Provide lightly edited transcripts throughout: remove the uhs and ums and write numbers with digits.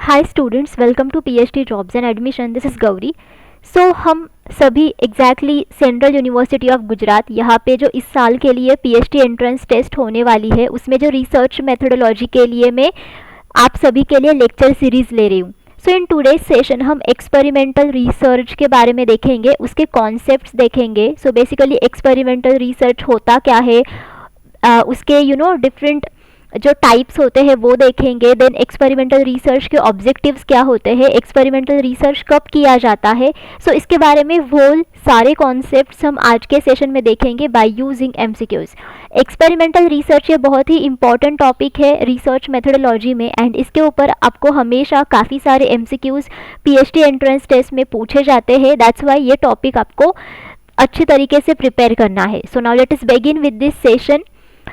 Hi students, welcome to PhD jobs and admission. This is Gauri. So हम सभी exactly Central University of Gujarat, यहाँ पे जो इस साल के लिए पीएचडी एंट्रेंस टेस्ट होने वाली है, उसमें जो रिसर्च मेथोडोलॉजी के लिए मैं आप सभी के लिए लेक्चर सीरीज़ ले रही हूँ। सो इन टुडेज सेशन हम एक्सपेरिमेंटल रिसर्च के बारे में देखेंगे, उसके कॉन्सेप्ट्स देखेंगे। सो बेसिकली एक्सपेरिमेंटल रिसर्च होता क्या है, उसके डिफरेंट जो टाइप्स होते हैं वो देखेंगे। देन एक्सपेरिमेंटल रिसर्च के ऑब्जेक्टिव्स क्या होते हैं, एक्सपेरिमेंटल रिसर्च कब किया जाता है। सो इसके बारे में वो सारे कॉन्सेप्ट्स हम आज के सेशन में देखेंगे by using MCQs. Experimental research ये बहुत ही इंपॉर्टेंट टॉपिक है रिसर्च मेथोडोलॉजी में, एंड इसके ऊपर आपको हमेशा काफ़ी सारे एमसीक्यूज पीएचडी एंट्रेंस टेस्ट में पूछे जाते हैं। दैट्स वाई ये टॉपिक आपको अच्छी तरीके से प्रिपेयर करना है। So now let us begin with this session.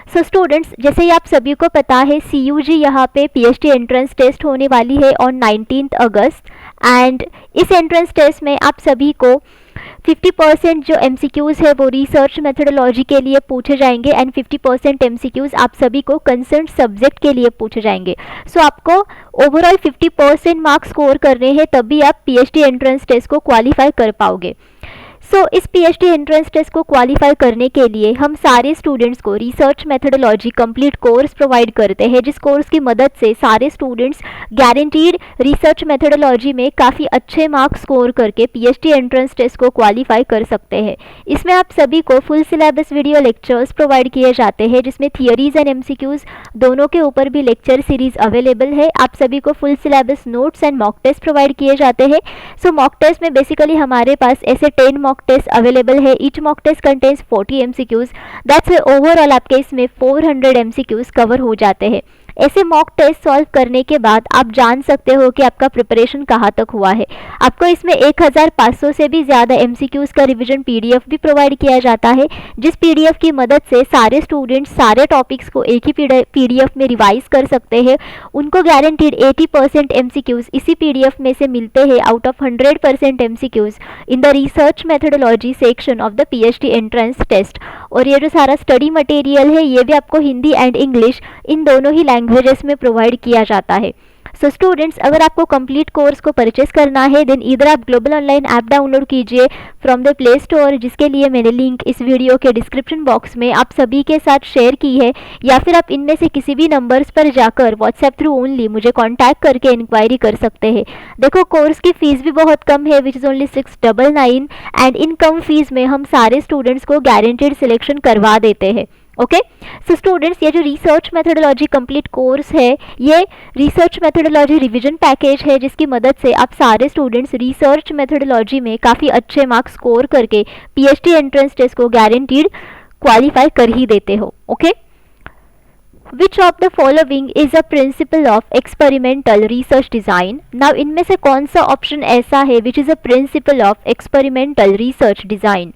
So students, जैसे ही आप सभी को पता है, सीयूजी यहाँ पे पीएचडी एंट्रेंस टेस्ट होने वाली है ऑन 19 अगस्त, एंड इस एंट्रेंस टेस्ट में आप सभी को 50% जो एमसीक्यूज़ है वो रिसर्च मेथोडोलॉजी के लिए पूछे जाएंगे, एंड 50% एमसीक्यूज़ आप सभी को कंसर्न सब्जेक्ट के लिए पूछे जाएंगे। सो आपको ओवरऑल 50% मार्क्स स्कोर करने हैं, तभी आप पीएचडी एंट्रेंस टेस्ट को क्वालिफाई कर पाओगे। सो इस पीएचडी एंट्रेंस टेस्ट को क्वालिफाई करने के लिए हम सारे स्टूडेंट्स को research methodology complete course provide करते हैं, जिस कोर्स की मदद से सारे स्टूडेंट्स गारंटीड रिसर्च मेथोडोलॉजी में काफ़ी अच्छे मार्क्स स्कोर करके पीएचडी एंट्रेंस टेस्ट को क्वालिफाई कर सकते हैं। इसमें आप सभी को full syllabus video lectures provide किए जाते हैं, जिसमें थियरीज एंड एमसीक्यूज दोनों के ऊपर भी लेक्चर सीरीज अवेलेबल है। आप सभी को full syllabus notes and mock test provide किए जाते हैं। सो मॉक टेस्ट में बेसिकली हमारे पास ऐसे 10 मॉक टेस्ट अवेलेबल है। Each mock test contains 40 MCQs. That's overall आपके इसमें 400 एमसीक्यूज कवर हो जाते हैं। ऐसे मॉक टेस्ट सॉल्व करने के बाद आप जान सकते हो कि आपका प्रिपरेशन कहाँ तक हुआ है। आपको इसमें 1500 से भी ज़्यादा एमसीक्यूज का रिवीजन पीडीएफ भी प्रोवाइड किया जाता है, जिस पीडीएफ की मदद से सारे स्टूडेंट्स सारे टॉपिक्स को एक ही पीडीएफ में रिवाइज कर सकते हैं। उनको गारंटीड 80% एमसीक्यूज इसी पीडीएफ में से मिलते हैं out of 100% MCQs in the research methodology section of the PhD entrance test. और ये जो सारा स्टडी मटेरियल है, ये भी आपको हिंदी एंड इंग्लिश इन दोनों ही लैंग्वेजेस में प्रोवाइड किया जाता है। सो स्टूडेंट्स, अगर आपको कंप्लीट कोर्स को परचेस करना है, देन इधर आप ग्लोबल ऑनलाइन ऐप डाउनलोड कीजिए फ्रॉम द प्ले स्टोर, जिसके लिए मैंने लिंक इस वीडियो के डिस्क्रिप्शन बॉक्स में आप सभी के साथ शेयर की है, या फिर आप इनमें से किसी भी नंबर्स पर जाकर व्हाट्सएप थ्रू ओनली मुझे कॉन्टैक्ट करके इंक्वायरी कर सकते हैं। देखो, कोर्स की फीस भी बहुत कम है, which is only 699, and in come fees में हम सारे स्टूडेंट्स को गारंटीड सिलेक्शन करवा देते हैं। ओके, सो स्टूडेंट्स, ये जो रिसर्च मेथोडोलॉजी कंप्लीट कोर्स है, ये रिसर्च मेथोडोलॉजी रिवीजन पैकेज है, जिसकी मदद से आप सारे स्टूडेंट्स रिसर्च मेथोडोलॉजी में काफ़ी अच्छे मार्क्स स्कोर करके पीएचडी एंट्रेंस टेस्ट को गारंटीड क्वालिफाई कर ही देते हो। Okay, which of the following is a principle of experimental research design. Now इनमें से कौन सा ऑप्शन ऐसा है which is a principle of experimental research design?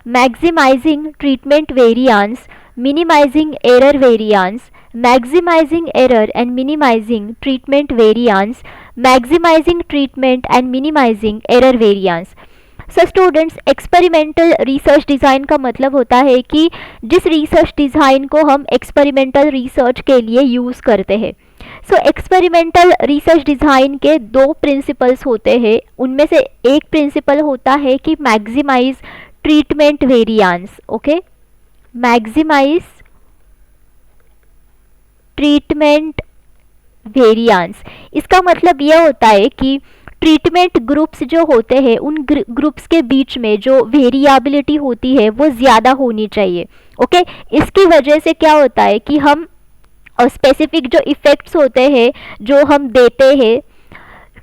Maximising treatment variance, minimizing error variance, maximizing error and minimizing treatment variance, maximizing treatment and minimizing error variance। So students, experimental research design का मतलब होता है कि जिस research design को हम experimental research के लिए यूज़ करते हैं। सो एक्सपेरिमेंटल रिसर्च डिज़ाइन के 2 प्रिंसिपल्स होते हैं। उनमें से एक प्रिंसिपल होता है कि maximise treatment variance. Okay, maximise treatment variance, इसका मतलब यह होता है कि ट्रीटमेंट ग्रुप्स जो होते हैं, उन ग्रुप्स के बीच में जो वेरिएबिलिटी होती है वो ज़्यादा होनी चाहिए। ओके, इसकी वजह से क्या होता है कि हम स्पेसिफिक जो इफ़ेक्ट्स होते हैं जो हम देते हैं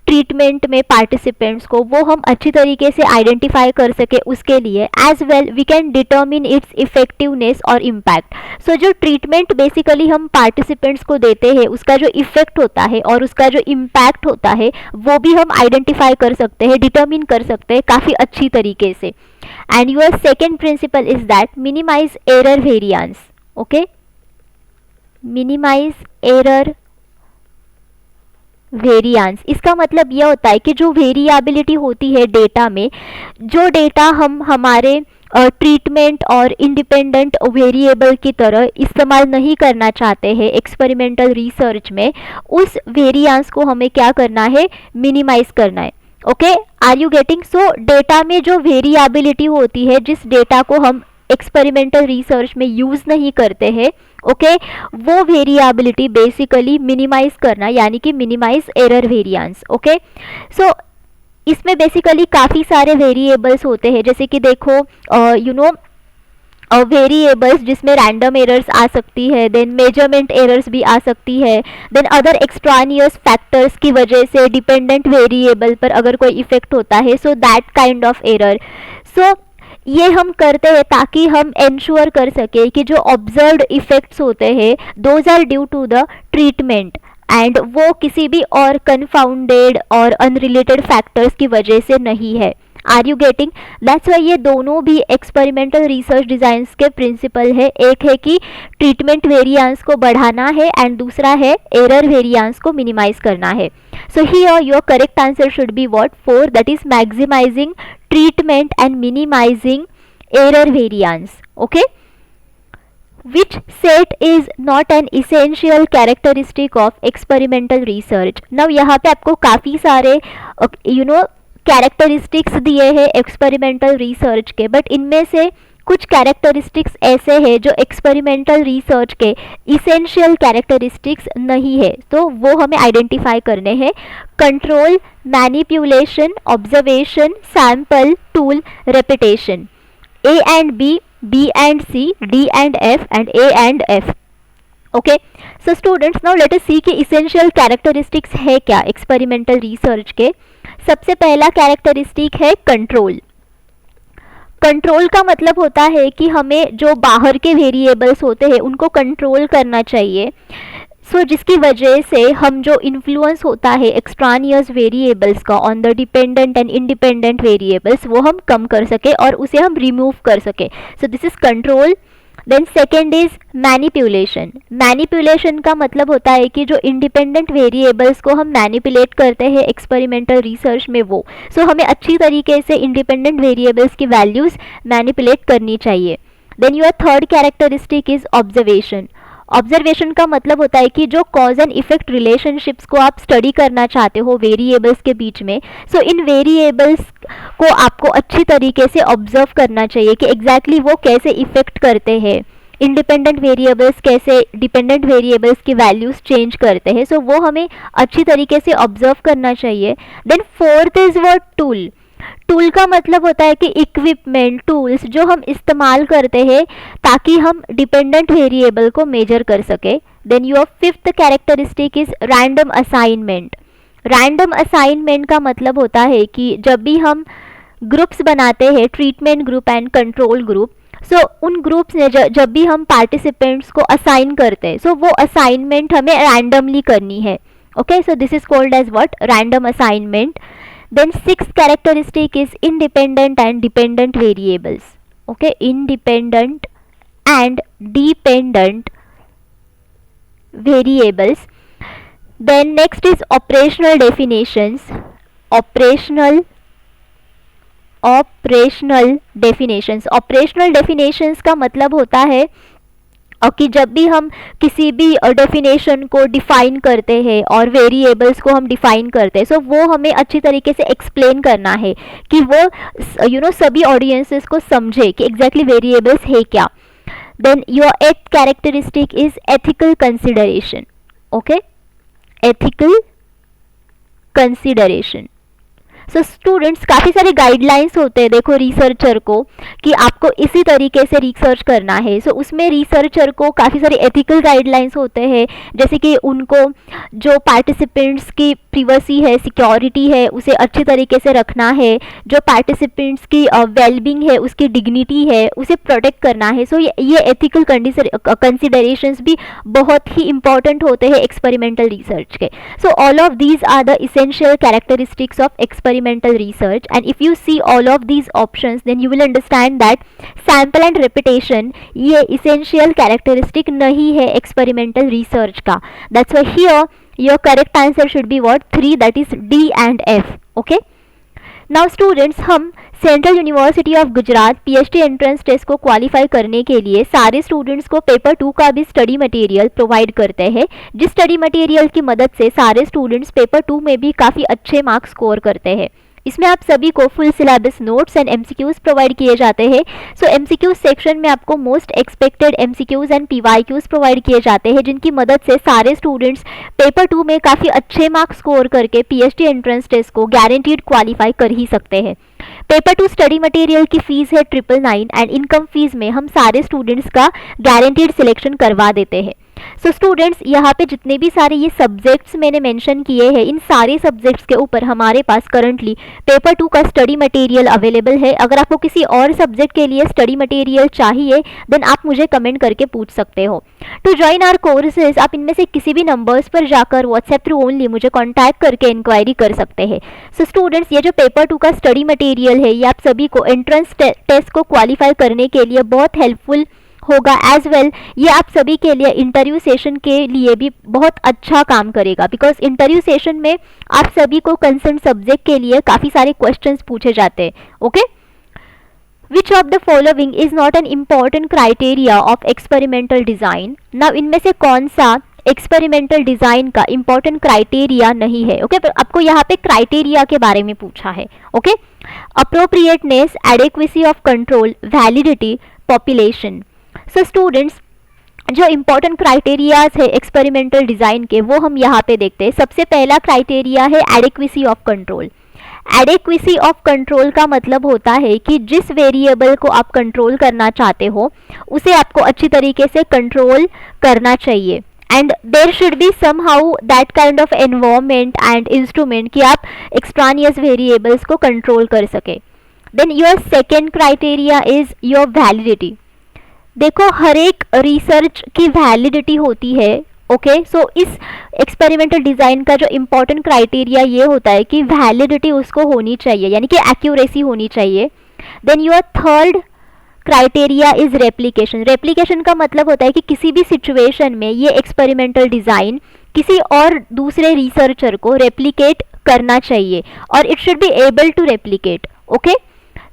ट्रीटमेंट में पार्टिसिपेंट्स को, वो हम अच्छी तरीके से आइडेंटिफाई कर सके, उसके लिए as well we can determine its effectiveness और इम्पैक्ट। सो जो ट्रीटमेंट बेसिकली हम पार्टिसिपेंट्स को देते हैं, उसका जो इफेक्ट होता है और उसका जो इम्पैक्ट होता है, वो भी हम आइडेंटिफाई कर सकते हैं, डिटर्मिन कर सकते हैं काफ़ी अच्छी तरीके से। And your second principle is that minimise error variance. Okay, minimise error variance, इसका मतलब यह होता है कि जो वेरिएबिलिटी होती है डेटा में, जो डेटा हम हमारे ट्रीटमेंट और इंडिपेंडेंट वेरिएबल की तरह इस्तेमाल नहीं करना चाहते हैं एक्सपेरिमेंटल रिसर्च में, उस वेरिएंस को हमें क्या करना है, मिनिमाइज करना है। Okay, are you getting? So data में जो वेरिएबिलिटी होती है, जिस डेटा को हम एक्सपेरिमेंटल रिसर्च में यूज नहीं करते हैं, ओके, वो वेरिएबिलिटी बेसिकली मिनिमाइज करना, यानी कि मिनिमाइज एरर वेरिएंस। ओके, सो इसमें बेसिकली काफ़ी सारे वेरिएबल्स होते हैं, जैसे कि देखो वेरिएबल्स जिसमें रैंडम एरर्स आ सकती है, देन मेजरमेंट एरर्स भी आ सकती है, देन अदर एक्सट्रानियस फैक्टर्स की वजह से डिपेंडेंट वेरिएबल पर अगर कोई इफेक्ट होता है, so that kind of error. So ये हम करते हैं ताकि हम इंश्योर कर सके कि जो ऑब्जर्व्ड इफेक्ट्स होते हैं those are due to the treatment, and वो किसी भी और कन्फाउंडेड और अनरिलेटेड फैक्टर्स की वजह से नहीं है। Are you getting? That's why ये दोनों भी एक्सपेरिमेंटल रिसर्च डिजाइंस के प्रिंसिपल है। एक है कि ट्रीटमेंट वेरिएंस को बढ़ाना है एंड दूसरा है एरर वेरिएंस को मिनिमाइज करना है। So here your correct answer should be what? 4, that is maximising treatment and minimising error variance. Okay, which set is not an essential characteristic of experimental research। now यहाँ पे आपको काफ़ी सारे characteristics दिए हैं एक्सपेरिमेंटल रिसर्च के, but इनमें से कुछ कैरेक्टरिस्टिक्स ऐसे हैं जो एक्सपेरिमेंटल रिसर्च के इसेंशियल कैरेक्टरिस्टिक्स नहीं है, तो वो हमें आइडेंटिफाई करने हैं। Control, manipulation, observation, sample, tool, repetition. A and B, B and C, D and F, and A and F। Okay, so students, now let us see कि essential characteristics है क्या एक्सपेरिमेंटल रिसर्च के। सबसे पहला characteristic है control. Control का मतलब होता है कि हमें जो बाहर के वेरिएबल्स होते हैं उनको कंट्रोल करना चाहिए, जिसकी वजह से हम जो इन्फ्लुएंस होता है एक्सट्रानियस वेरिएबल्स का on the dependent and independent variables, वो हम कम कर सके और उसे हम रिमूव कर सके। So this is control. Then second is manipulation. Manipulation का मतलब होता है कि जो इंडिपेंडेंट वेरिएबल्स को हम मैनिपुलेट करते हैं एक्सपेरिमेंटल रिसर्च में, वो हमें अच्छी तरीके से इंडिपेंडेंट वेरिएबल्स की वैल्यूज मैनिपुलेट करनी चाहिए। Then your third characteristic is observation. Observation का मतलब होता है कि जो कॉज एंड इफेक्ट रिलेशनशिप्स को आप स्टडी करना चाहते हो वेरिएबल्स के बीच में, इन वेरिएबल्स को आपको अच्छी तरीके से ऑब्जर्व करना चाहिए कि एग्जैक्टली वो कैसे इफेक्ट करते हैं, इंडिपेंडेंट वेरिएबल्स कैसे डिपेंडेंट वेरिएबल्स की वैल्यूज चेंज करते हैं, वो हमें अच्छी तरीके से ऑब्जर्व करना चाहिए। Then fourth is word tool. Tool का मतलब होता है कि इक्विपमेंट, टूल्स जो हम इस्तेमाल करते हैं ताकि हम डिपेंडेंट वेरिएबल को मेजर कर सके। Then your fifth characteristic is random assignment. Random assignment का मतलब होता है कि जब भी हम ग्रुप्स बनाते हैं, treatment group and control group, उन ग्रुप्स ने जब भी हम पार्टिसिपेंट्स को असाइन करते हैं, वो असाइनमेंट हमें रैंडमली करनी है। Okay, so this is called as what? Random assignment. Then sixth characteristic is independent and dependent variables. Okay, independent and dependent variables. Then next is operational definitions. Operational definitions. Operational definitions का मतलब होता है कि जब भी हम किसी भी डेफिनेशन को डिफाइन करते हैं और वेरिएबल्स को हम डिफाइन करते हैं, वो हमें अच्छी तरीके से एक्सप्लेन करना है कि वो सभी ऑडियंसेस को समझे कि एग्जैक्टली वेरिएबल्स है क्या। देन योर एथ characteristic is ethical consideration. Okay, ethical consideration. Students, काफ़ी सारे गाइडलाइंस होते हैं देखो रिसर्चर को कि आपको इसी तरीके से रिसर्च करना है। उसमें रिसर्चर को काफ़ी सारे एथिकल गाइडलाइंस होते हैं, जैसे कि उनको जो पार्टिसिपेंट्स की प्रिवेसी है, सिक्योरिटी है, उसे अच्छी तरीके से रखना है, जो पार्टिसिपेंट्स की वेलबींग है, उसकी डिग्निटी है, उसे प्रोटेक्ट करना है। ये एथिकल कंसिडरेशंस भी बहुत ही इंपॉर्टेंट होते हैं एक्सपेरिमेंटल रिसर्च के। All of these are the essential characteristics of experimental research, and if you see all of these options, then you will understand that sample and repetition ये essential characteristic नहीं है experimental research का। That's why here your correct answer should be what? 3, that is D and F. Okay, now students, हम Central University of Gujarat PhD entrance test को qualify करने के लिए सारे स्टूडेंट्स को पेपर 2 का भी स्टडी मटेरियल प्रोवाइड करते हैं, जिस स्टडी मटेरियल की मदद से सारे स्टूडेंट्स पेपर 2 में भी काफ़ी अच्छे मार्क्स स्कोर करते हैं। इसमें आप सभी को full syllabus notes and MCQs provide किए जाते हैं। सो एमसीक्यूज सेक्शन में आपको most expected MCQs and PYQs provide किए जाते हैं, जिनकी मदद से सारे स्टूडेंट्स पेपर 2 में काफ़ी अच्छे मार्क्स स्कोर करके पीएचडी एंट्रेंस टेस्ट को गारंटीड क्वालिफाई कर ही सकते हैं। पेपर 2 स्टडी मटेरियल की फीस है 999 एंड इनकम फीस में हम सारे स्टूडेंट्स का गारंटीड सिलेक्शन करवा देते हैं। सो स्टूडेंट्स, यहाँ पे जितने भी सारे ये सब्जेक्ट्स मैंने मेंशन किए हैं, इन सारे सब्जेक्ट्स के ऊपर हमारे पास करंटली पेपर 2 का स्टडी मटेरियल अवेलेबल है। अगर आपको किसी और सब्जेक्ट के लिए स्टडी मटेरियल चाहिए देन आप मुझे कमेंट करके पूछ सकते हो। टू ज्वाइन आवर कोर्सेज आप इनमें से किसी भी नंबर्स पर जाकर व्हाट्सएप थ्रू ओनली मुझे कॉन्टैक्ट करके इंक्वायरी कर सकते हैं। सो स्टूडेंट्स, ये जो पेपर 2 का स्टडी मटेरियल है ये आप सभी को एंट्रेंस टेस्ट को क्वालिफाई करने के लिए बहुत हेल्पफुल होगा। एज वेल ये आप सभी के लिए इंटरव्यू सेशन के लिए भी बहुत अच्छा काम करेगा, बिकॉज इंटरव्यू सेशन में आप सभी को कंसर्न सब्जेक्ट के लिए काफ़ी सारे क्वेश्चंस पूछे जाते हैं। Okay, which of the following is not an important criteria of experimental design. Now इनमें से कौन सा एक्सपेरिमेंटल डिजाइन का इंपॉर्टेंट क्राइटेरिया नहीं है। ओके, आपको यहाँ पे क्राइटेरिया के बारे में पूछा है। Okay, appropriateness, adequacy of control, validity, population. So students, जो इंपॉर्टेंट क्राइटेरियाज है एक्सपेरिमेंटल डिजाइन के वो हम यहाँ पे देखते हैं। सबसे पहला क्राइटेरिया है एडेक्वेसी ऑफ कंट्रोल। एडेक्वेसी ऑफ कंट्रोल का मतलब होता है कि जिस वेरिएबल को आप कंट्रोल करना चाहते हो उसे आपको अच्छी तरीके से कंट्रोल करना चाहिए, and there should be somehow that kind of environment and instrument कि आप एक्सट्रानियस वेरिएबल्स को कंट्रोल कर सके। Then your second criteria is your validity. देखो, हर एक रिसर्च की वैलिडिटी होती है। ओके, सो इस एक्सपेरिमेंटल डिज़ाइन का जो इम्पोर्टेंट क्राइटेरिया ये होता है कि वैलिडिटी उसको होनी चाहिए, यानी कि एक्यूरेसी होनी चाहिए। Then your third criteria is replication. Replication का मतलब होता है कि किसी भी सिचुएशन में ये एक्सपेरिमेंटल डिज़ाइन किसी और दूसरे रिसर्चर को रेप्लिकेट करना चाहिए और it should be able to replicate. Okay,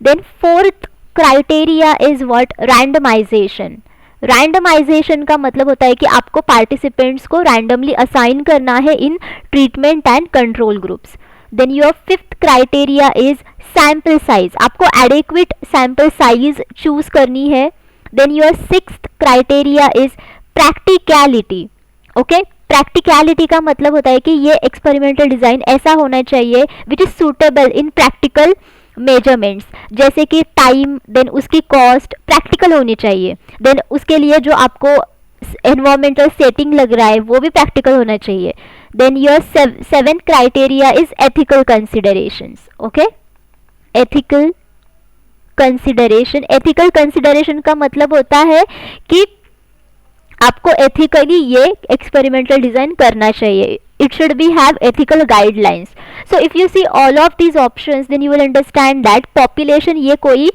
then fourth criteria is what, randomisation. Randomisation का मतलब होता है कि आपको पार्टिसिपेंट्स को रैंडमली असाइन करना है in treatment and control groups. Then your fifth criteria is sample size. आपको एडेक्वेट सैम्पल साइज चूज करनी है। Then your sixth criteria is practicality. Okay, practicality का मतलब होता है कि ये एक्सपेरिमेंटल डिजाइन ऐसा होना चाहिए which is suitable in practical measurements, जैसे कि टाइम, देन उसकी कॉस्ट प्रैक्टिकल होनी चाहिए। देन उसके लिए जो आपको एनवायरमेंटल सेटिंग लग रहा है वो भी प्रैक्टिकल होना चाहिए। Then your seventh criteria is ethical considerations. Okay, ethical consideration. Ethical consideration का मतलब होता है कि आपको एथिकली ये एक्सपेरिमेंटल डिजाइन करना चाहिए। It should be have ethical guidelines. So if you see all of these options then you will understand that population ये कोई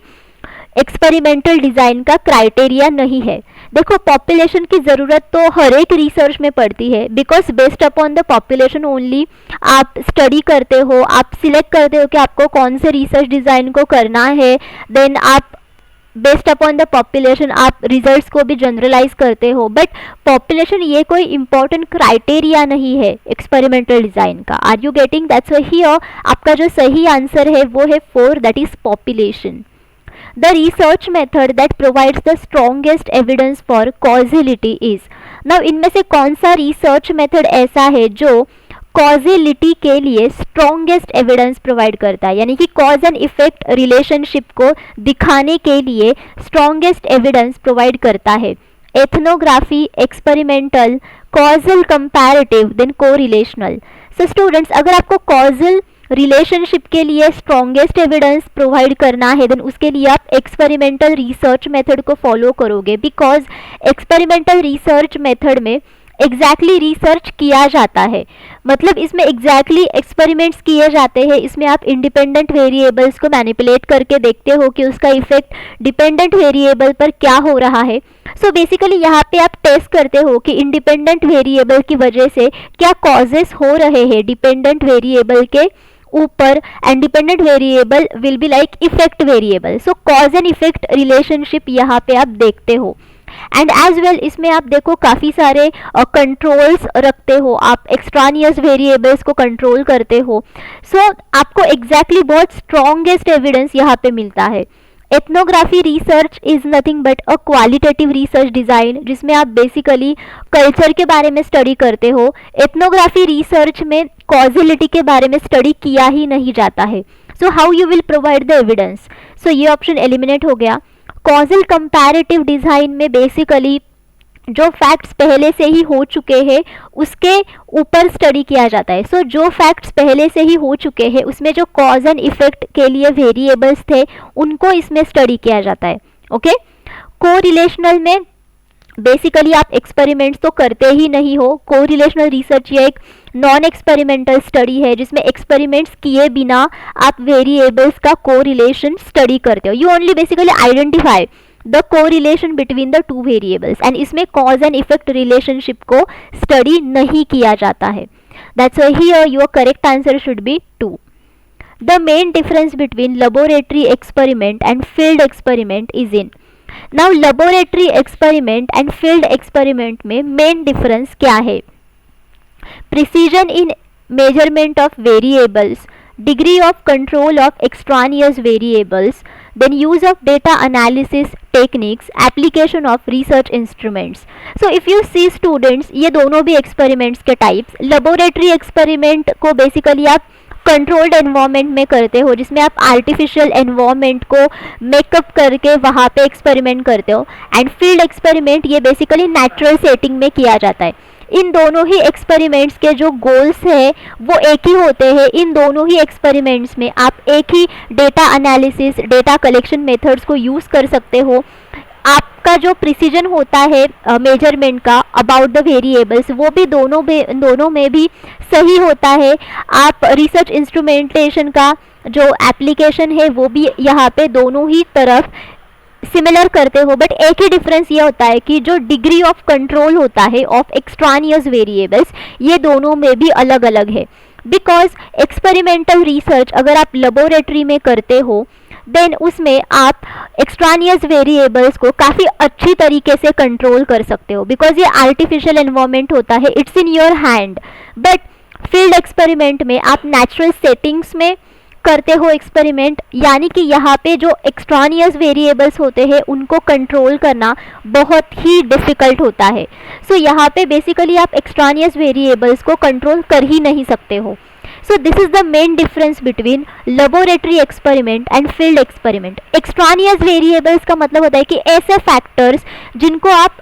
एक्सपेरिमेंटल डिज़ाइन का क्राइटेरिया नहीं है। देखो, पॉपुलेशन की ज़रूरत तो हर एक रिसर्च में पड़ती है, because based upon the population only आप स्टडी करते हो, आप सिलेक्ट करते हो कि आपको कौन से रिसर्च डिज़ाइन को करना है। देन आप बेस्ड अपॉन द पॉपुलेशन आप रिजल्ट्स को भी जनरलाइज करते हो, बट पॉपुलेशन ये कोई इंपॉर्टेंट क्राइटेरिया नहीं है एक्सपेरिमेंटल डिज़ाइन का। Are you getting? That's here आपका जो सही आंसर है वो है 4, that is population. The research method that provides the strongest evidence for causality is. Now इनमें से कौन सा रिसर्च मेथड ऐसा है जो कॉजिलिटी के लिए स्ट्रॉन्गेस्ट एविडेंस प्रोवाइड करता है, यानी कि कॉज एंड इफेक्ट रिलेशनशिप को दिखाने के लिए स्ट्रॉन्गेस्ट एविडेंस प्रोवाइड करता है? Ethnography, experimental, causal comparative, then correlational. So students, अगर आपको कॉजल रिलेशनशिप के लिए स्ट्रॉन्गेस्ट एविडेंस प्रोवाइड करना है देन उसके लिए आप एक्सपेरिमेंटल रिसर्च मेथड को फॉलो करोगे, बिकॉज एक्सपेरिमेंटल रिसर्च मेथड में एग्जैक्टली रिसर्च किया जाता है, मतलब इसमें एग्जैक्टली एक्सपेरिमेंट्स किए जाते हैं। इसमें आप इंडिपेंडेंट वेरिएबल्स को मैनिपुलेट करके देखते हो कि उसका इफेक्ट डिपेंडेंट वेरिएबल पर क्या हो रहा है। सो बेसिकली यहाँ पे आप टेस्ट करते हो कि इंडिपेंडेंट वेरिएबल की वजह से क्या कॉजेस हो रहे हैं डिपेंडेंट वेरिएबल के ऊपर, and dependent variable will be like effect variable. Show cause and effect relationship यहाँ पे आप देखते हो। एंड एज वेल इसमें आप देखो काफ़ी सारे कंट्रोल्स रखते हो, आप एक्स्ट्रानियस वेरिएबल्स को कंट्रोल करते हो। सो आपको एग्जैक्टली बहुत स्ट्रॉन्गेस्ट एविडेंस यहाँ पे मिलता है। Ethnography research is nothing but a qualitative research design, जिसमें आप बेसिकली कल्चर के बारे में स्टडी करते हो। एथनोग्राफी रिसर्च में कॉजिलिटी के बारे में स्टडी किया ही नहीं जाता है। So how you will provide the evidence? So ये ऑप्शन एलिमिनेट हो गया। कॉजल कंपैरेटिव डिज़ाइन में बेसिकली जो फैक्ट्स पहले से ही हो चुके हैं उसके ऊपर स्टडी किया जाता है। सो जो फैक्ट्स पहले से ही हो चुके हैं उसमें जो कॉज एंड इफेक्ट के लिए वेरिएबल्स थे उनको इसमें स्टडी किया जाता है। ओके, कोरिलेशनल में बेसिकली आप एक्सपेरिमेंट्स तो करते ही नहीं हो। कोरिलेशनल रिसर्च ये एक नॉन एक्सपेरिमेंटल स्टडी है जिसमें एक्सपेरिमेंट्स किए बिना आप वेरिएबल्स का कोरिलेशन स्टडी करते हो। You only basically identify the correlation between the two variables, and इसमें कॉज एंड इफेक्ट रिलेशनशिप को स्टडी नहीं किया जाता है। That's why here your correct answer should B 2। The main difference between laboratory experiment and field experiment is in. Now laboratory experiment and field experiment में main difference क्या है? Precision in measurement of variables, degree of control of extraneous variables, then use of data analysis techniques, application of research instruments. So if you see students, ये दोनों भी experiments के types, laboratory experiment को basically आप controlled environment में करते हो जिसमें आप आर्टिफिशियल एनवायरनमेंट को मेकअप करके वहाँ पे एक्सपेरिमेंट करते हो, एंड फील्ड एक्सपेरिमेंट ये बेसिकली नेचुरल सेटिंग में किया जाता है। इन दोनों ही एक्सपेरिमेंट्स के जो गोल्स है वो एक ही होते हैं। इन दोनों ही एक्सपेरिमेंट्स में आप एक ही data analysis, data collection methods को यूज़ कर सकते हो। आपका जो प्रिसीजन होता है मेजरमेंट का अबाउट द वेरिएबल्स वो भी दोनों में भी सही होता है। आप रिसर्च इंस्ट्रूमेंटेशन का जो एप्लीकेशन है वो भी यहाँ पे दोनों ही तरफ सिमिलर करते हो, बट एक ही डिफरेंस ये होता है कि जो डिग्री ऑफ कंट्रोल होता है ऑफ एक्सट्रानियस वेरिएबल्स ये दोनों में भी अलग अलग है। बिकॉज एक्सपेरिमेंटल रिसर्च अगर आप लेबोरेटरी में करते हो देन उसमें आप एक्सट्रानियस वेरिएबल्स को काफ़ी अच्छी तरीके से कंट्रोल कर सकते हो, बिकॉज ये आर्टिफिशियल एनवायरनमेंट होता है, it's in your hand. But field experiment में आप नेचुरल सेटिंग्स में करते हो एक्सपेरिमेंट, यानी कि यहाँ पे जो एक्सट्रानियस वेरिएबल्स होते हैं उनको कंट्रोल करना बहुत ही डिफ़िकल्ट होता है। सो यहाँ पे बेसिकली आप एक्सट्रानियस वेरिएबल्स को कंट्रोल कर ही नहीं सकते हो। So this is the main difference between laboratory experiment and field experiment. Extraneous variables का मतलब होता है कि ऐसे फैक्टर्स जिनको आप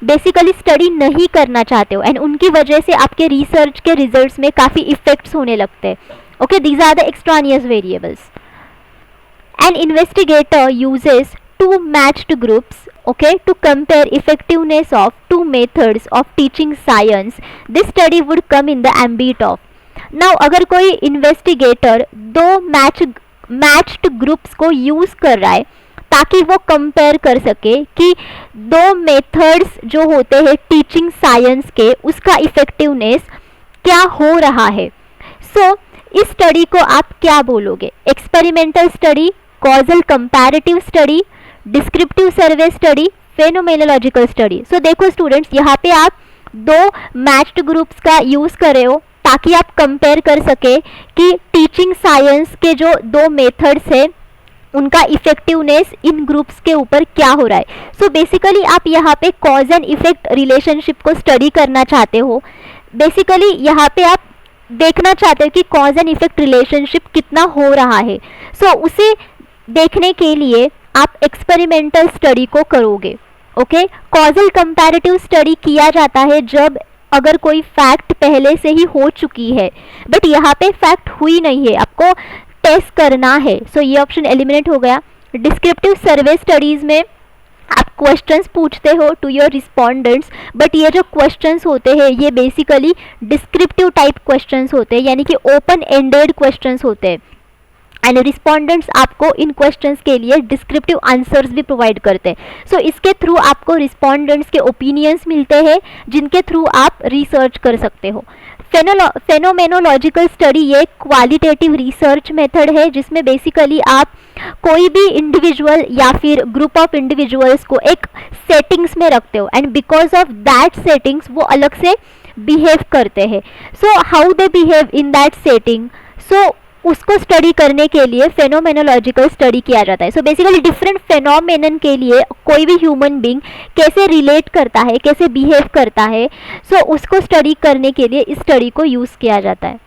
बेसिकली स्टडी नहीं करना चाहते हो एंड उनकी वजह से आपके रिसर्च के रिजल्ट्स में काफ़ी इफेक्ट्स होने लगते हैं। Okay, these are the extraneous variables. An investigator uses two matched groups, okay, to compare effectiveness of two methods of teaching science. This study would come in the ambit of. Now, अगर कोई investigator दो matched groups को use कर रहा है ताकि वो compare कर सके कि दो मेथड्स जो होते हैं टीचिंग साइंस के उसका इफेक्टिवनेस क्या हो रहा है। सो इस स्टडी को आप क्या बोलोगे? Experimental study, causal comparative study, descriptive survey study, phenomenological study. So देखो स्टूडेंट्स, यहाँ पे आप दो मैच्ड ग्रुप्स का यूज़ कर रहे हो ताकि आप कंपेयर कर सके कि टीचिंग साइंस के जो दो मेथड्स हैं उनका इफेक्टिवनेस इन ग्रुप्स के ऊपर क्या हो रहा है। सो बेसिकली आप यहाँ पे कॉज एंड इफेक्ट रिलेशनशिप को स्टडी करना चाहते हो। बेसिकली यहाँ पे आप देखना चाहते हो कि कॉज एंड इफेक्ट रिलेशनशिप कितना हो रहा है। सो उसे देखने के लिए आप एक्सपेरिमेंटल स्टडी को करोगे। ओके, कॉजल कंपैरेटिव स्टडी किया जाता है जब अगर कोई फैक्ट पहले से ही हो चुकी है बट यहाँ पे फैक्ट हुई नहीं है, आपको टेस्ट करना है। सो ये ऑप्शन एलिमिनेट हो गया। डिस्क्रिप्टिव सर्वे स्टडीज़ में आप क्वेश्चंस पूछते हो टू योर रिस्पोंडेंट्स, बट ये जो क्वेश्चंस होते हैं ये बेसिकली डिस्क्रिप्टिव टाइप क्वेश्चंस होते हैं, यानी कि ओपन एंडेड क्वेश्चंस होते हैं, एंड रिस्पोंडेंट्स आपको इन क्वेश्चंस के लिए डिस्क्रिप्टिव आंसर्स भी प्रोवाइड करते हैं। सो इसके थ्रू आपको रिस्पोंडेंट्स के ओपिनियंस मिलते हैं जिनके थ्रू आप रिसर्च कर सकते हो। फेनोमेनोलॉजिकल स्टडी ये क्वालिटेटिव रिसर्च मेथड है जिसमें बेसिकली आप कोई भी इंडिविजुअल या फिर ग्रुप ऑफ इंडिविजुअल्स को एक सेटिंग्स में रखते हो and because of that settings वो अलग से बिहेव करते हैं. So how they behave in that setting, so उसको स्टडी करने के लिए फेनोमेनोलॉजिकल स्टडी किया जाता है. सो बेसिकली डिफरेंट फेनोमेनन के लिए कोई भी ह्यूमन बीइंग कैसे रिलेट करता है, कैसे बिहेव करता है, सो उसको स्टडी करने के लिए इस स्टडी को यूज़ किया जाता है.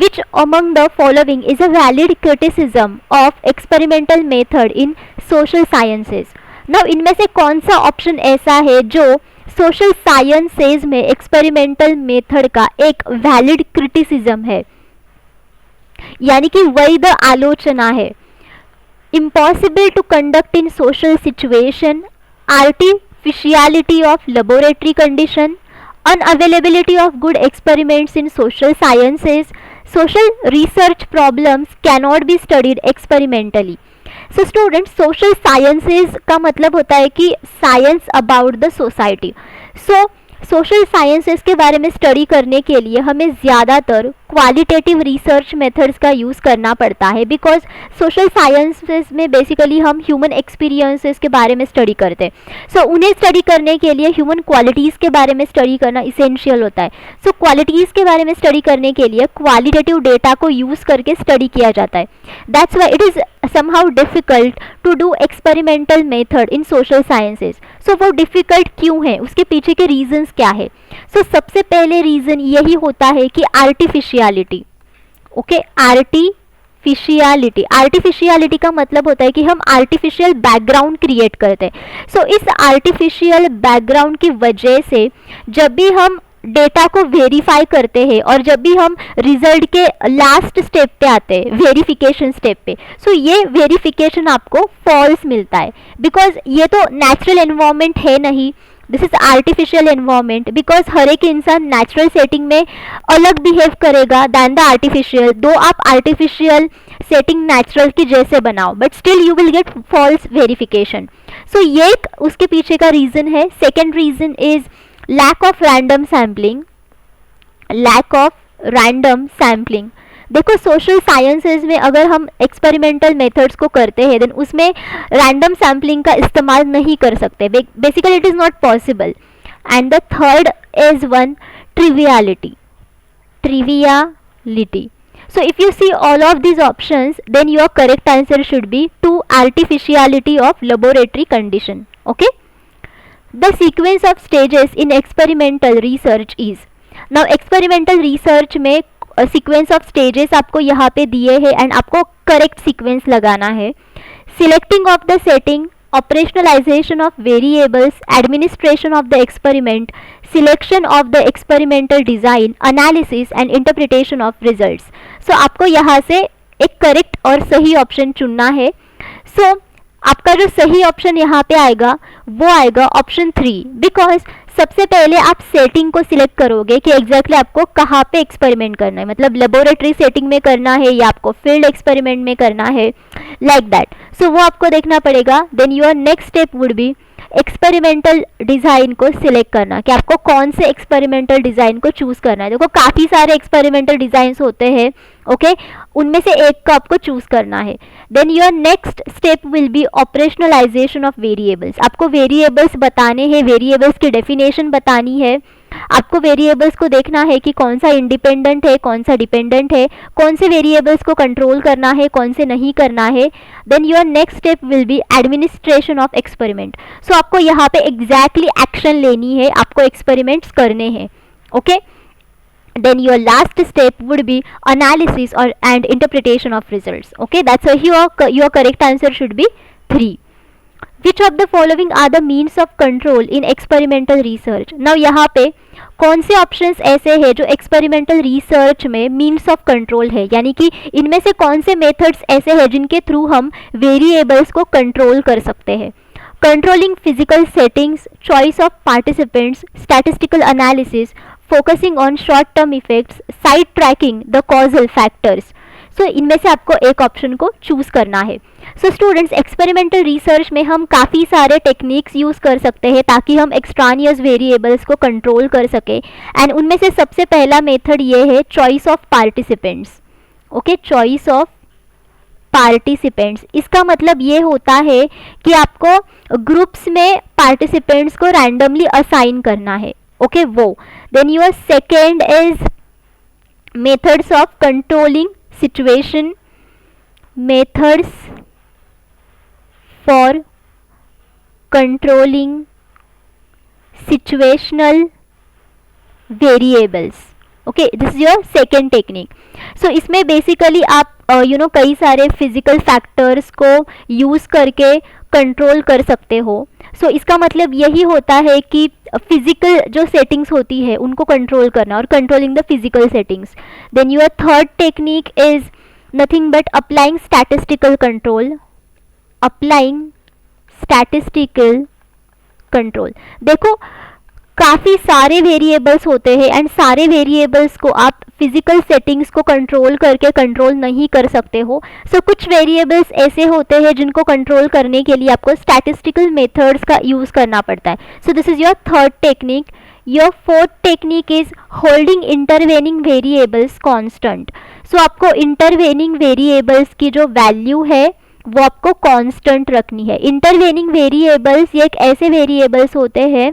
Which among the following is a valid criticism of experimental method in social sciences? Now इनमें से कौन सा ऑप्शन ऐसा है जो सोशल साइंसेज में एक्सपेरिमेंटल मेथड का एक वैलिड क्रिटिसिज्म है, यानी कि वैध आलोचना है. Impossible to conduct in social situation, artificiality of laboratory condition, unavailability of good experiments in social sciences, social research problems cannot be studied experimentally. So students, social sciences का मतलब होता है कि science about the society. So social sciences के बारे में study करने के लिए हमें ज़्यादातर क्वालिटेटिव रिसर्च मेथड्स का यूज़ करना पड़ता है, बिकॉज सोशल साइंसेस में बेसिकली हम ह्यूमन एक्सपीरियंसेस के बारे में स्टडी करते हैं. सो उन्हें स्टडी करने के लिए ह्यूमन क्वालिटीज़ के बारे में स्टडी करना इसेंशियल होता है. सो क्वालिटीज़ के बारे में स्टडी करने के लिए क्वालिटेटिव डेटा को यूज़ करके स्टडी किया जाता है. That's why it is somehow difficult to do experimental method in social sciences. So वो difficult क्यों है, उसके पीछे के reasons क्या है? So सबसे पहले reason यही होता है कि artificiality. Okay, artificiality का मतलब होता है कि हम artificial background create करते हैं. So इस artificial background की वजह से जब भी हम डेटा को वेरीफाई करते हैं और जब भी हम रिजल्ट के लास्ट स्टेप पे आते हैं, वेरिफिकेशन स्टेप पे, सो ये वेरिफिकेशन आपको फॉल्स मिलता है, बिकॉज ये तो नेचुरल एनवायरनमेंट है नहीं, this is artificial environment. Because हर एक इंसान नेचुरल सेटिंग में अलग बिहेव करेगा दैन द आर्टिफिशियल. दो आप आर्टिफिशियल सेटिंग नेचुरल की जैसे बनाओ, but still you will get false verification. So ये उसके पीछे का रीज़न है. Second reason is lack of random sampling. देखो सोशल साइंसेज में अगर हम एक्सपेरिमेंटल मेथड्स को करते हैं देन उसमें रैंडम सैम्पलिंग का इस्तेमाल नहीं कर सकते. Basically it is not possible. And the third is one triviality. So if you see all of these options, then your correct answer should be 2, artificiality of laboratory condition. Okay. The sequence of stages in experimental research is. Now experimental research में sequence of stages आपको यहाँ पे दिए हैं and आपको correct sequence लगाना है. Selecting of the setting, operationalization of variables, administration of the experiment, selection of the experimental design, analysis and interpretation of results. So आपको यहाँ से एक correct और सही option चुनना है. So आपका जो सही ऑप्शन यहाँ पे आएगा वो आएगा ऑप्शन 3, बिकॉज सबसे पहले आप सेटिंग को सिलेक्ट करोगे कि एग्जैक्टली आपको कहाँ पे एक्सपेरिमेंट करना है, मतलब लेबोरेटरी सेटिंग में करना है या आपको फील्ड एक्सपेरिमेंट में करना है, लाइक दैट. सो वो आपको देखना पड़ेगा. Then your next step would be experimental design को सिलेक्ट करना, कि आपको कौन से एक्सपेरिमेंटल डिज़ाइन को चूज़ करना है. देखो काफ़ी सारे एक्सपेरिमेंटल डिज़ाइंस होते हैं, ओके, उनमें से एक का आपको चूज़ करना है. Then your next step will be operationalisation of variables. आपको वेरिएबल्स बताने हैं, वेरिएबल्स की डेफिनेशन बतानी है. आपको वेरिएबल्स को देखना है कि कौन सा इंडिपेंडेंट है, कौन सा डिपेंडेंट है, कौन से वेरिएबल्स को कंट्रोल करना है, कौन से नहीं करना है. Then your next step will be administration of experiment. So आपको यहाँ पे एग्जैक्टली एक्शन लेनी है, आपको एक्सपेरिमेंट्स करने हैं, okay. Then your last step would be analysis or and interpretation of results. Okay, that's your correct answer should be 3. Which of the following are the means of control in experimental research? Now यहाँ पे कौन से options ऐसे हैं जो experimental research में means of control है, यानी कि इनमें से कौन से मेथड्स ऐसे हैं जिनके थ्रू हम वेरिएबल्स को कंट्रोल कर सकते हैं. Controlling physical settings, choice of participants, statistical analysis, focusing on short term effects, side tracking the causal factors. सो इनमें से आपको एक ऑप्शन को चूज़ करना है। सो स्टूडेंट्स, एक्सपेरिमेंटल रिसर्च में हम काफ़ी सारे टेक्निक्स यूज़ कर सकते हैं ताकि हम एक्सट्रानियस वेरिएबल्स को कंट्रोल कर सकें। एंड उनमें से सबसे पहला मेथड ये है choice of participants. Okay, choice of participants, इसका मतलब ये होता है कि आपको ग्रुप्स में पार्टिसिपेंट्स को रैंडमली असाइन करना है। ओके, वो then your second is methods of controlling situation, methods for controlling situational variables. Okay, this is your second technique. So इसमें बेसिकली आप कई सारे फिजिकल फैक्टर्स को यूज़ करके कंट्रोल कर सकते हो। सो इसका मतलब यही होता है कि फिजिकल जो सेटिंग्स होती है उनको कंट्रोल करना और controlling the physical settings. Then your third technique is nothing but applying statistical control, applying statistical control. देखो, काफ़ी सारे वेरिएबल्स होते हैं एंड सारे वेरिएबल्स को आप फिजिकल सेटिंग्स को कंट्रोल करके कंट्रोल नहीं कर सकते हो। सो कुछ वेरिएबल्स ऐसे होते हैं जिनको कंट्रोल करने के लिए आपको स्टैटिस्टिकल मेथड्स का यूज़ करना पड़ता है। So this is your third technique. Your fourth technique is holding intervening variables constant. So आपको इंटरवेनिंग वेरिएबल्स की जो वैल्यू है वो आपको कांस्टेंट रखनी है। इंटरवेनिंग वेरिएबल्स ये एक ऐसे वेरिएबल्स होते हैं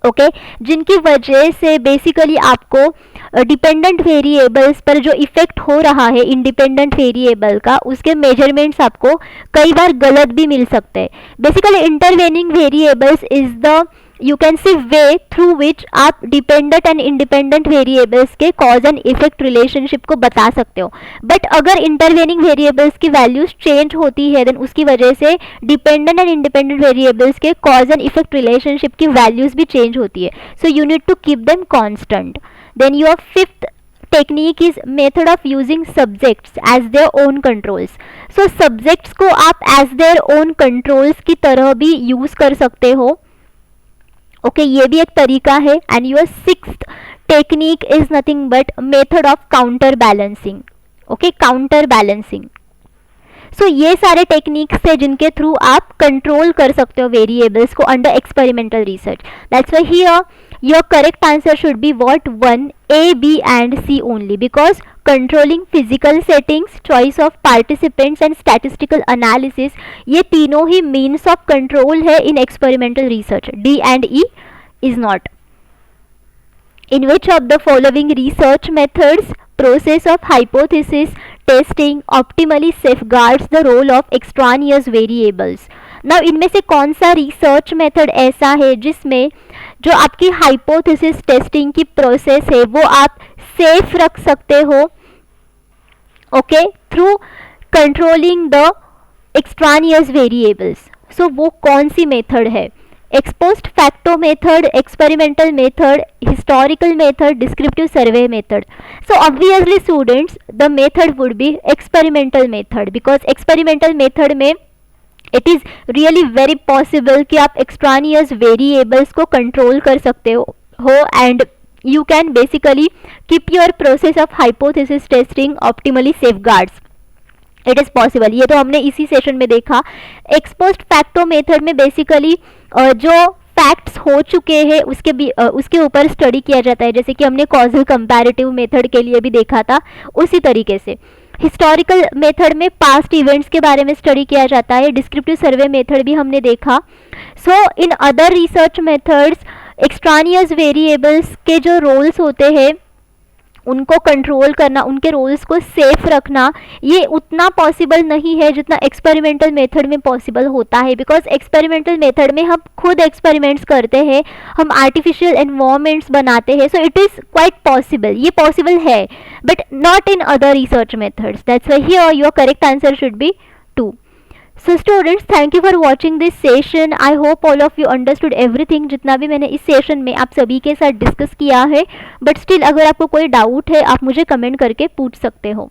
ओके जिनकी वजह से बेसिकली आपको डिपेंडेंट वेरिएबल्स पर जो इफेक्ट हो रहा है इंडिपेंडेंट वेरिएबल का, उसके मेजरमेंट्स आपको कई बार गलत भी मिल सकते हैं। Basically intervening variables is the you can see way through which आप डिपेंडेंट एंड इंडिपेंडेंट वेरिएबल्स के कॉज एंड इफेक्ट रिलेशनशिप को बता सकते हो। बट अगर इंटरवेनिंग वेरिएबल्स की वैल्यूज चेंज होती है देन उसकी वजह से डिपेंडेंट एंड इंडिपेंडेंट वेरिएबल्स के कॉज एंड इफेक्ट रिलेशनशिप की वैल्यूज भी चेंज होती है। So you need to keep them constant. Then your fifth technique is method of using subjects as their own controls. So subjects को आप as their own controls की तरह भी use कर सकते हो। ओके, ये भी एक तरीका है। And your sixth technique is nothing but method of counterbalancing. Okay, counterbalancing. So ये सारे टेक्निक्स है जिनके थ्रू आप कंट्रोल कर सकते हो वेरिएबल्स को under experimental research. That's why here your correct answer should be what? 1 A, B and C only, because controlling physical settings, choice of participants and statistical analysis ये तीनों ही means of control है in experimental research. D and E is not. In which of the following research methods process of hypothesis testing optimally safeguards the role of extraneous variables? Now इनमें से कौन सा research method ऐसा है जिसमें जो आपकी हाइपोथेसिस टेस्टिंग की प्रोसेस है वो आप सेफ रख सकते हो okay through controlling the extraneous variables. So वो कौन सी मेथड है? Ex post facto method, experimental method, historical method, descriptive survey method. So obviously students the method would be experimental method, because experimental method में it is really very possible कि आप extraneous variables को control कर सकते हो and you can basically keep your process of hypothesis testing optimally safeguards. It is possible. ये तो हमने इसी सेशन में देखा। एक्सपोस्ट फैक्टो मेथड में बेसिकली जो फैक्ट्स हो चुके हैं उसके ऊपर स्टडी किया जाता है, जैसे कि हमने कॉजल कंपैरेटिव मेथड के लिए भी देखा था उसी तरीके से। हिस्टोरिकल मेथड में पास्ट इवेंट्स के बारे में स्टडी किया जाता है। डिस्क्रिप्टिव सर्वे मेथड भी हमने देखा। So in other research methods extraneous variables के जो रोल्स होते हैं उनको कंट्रोल करना, उनके रोल्स को सेफ रखना, ये उतना पॉसिबल नहीं है जितना एक्सपेरिमेंटल मेथड में पॉसिबल होता है। बिकॉज एक्सपेरिमेंटल मेथड में हम खुद एक्सपेरिमेंट्स करते हैं, हम आर्टिफिशियल एनवायरमेंट्स बनाते हैं। So it is quite possible, ये पॉसिबल है but not in other research methods. That's why here your correct answer should B 2. So students, thank you for watching this session. I hope all of you understood everything जितना भी मैंने इस session में आप सभी के साथ डिस्कस किया है। बट स्टिल अगर आपको कोई डाउट है आप मुझे कमेंट करके पूछ सकते हो।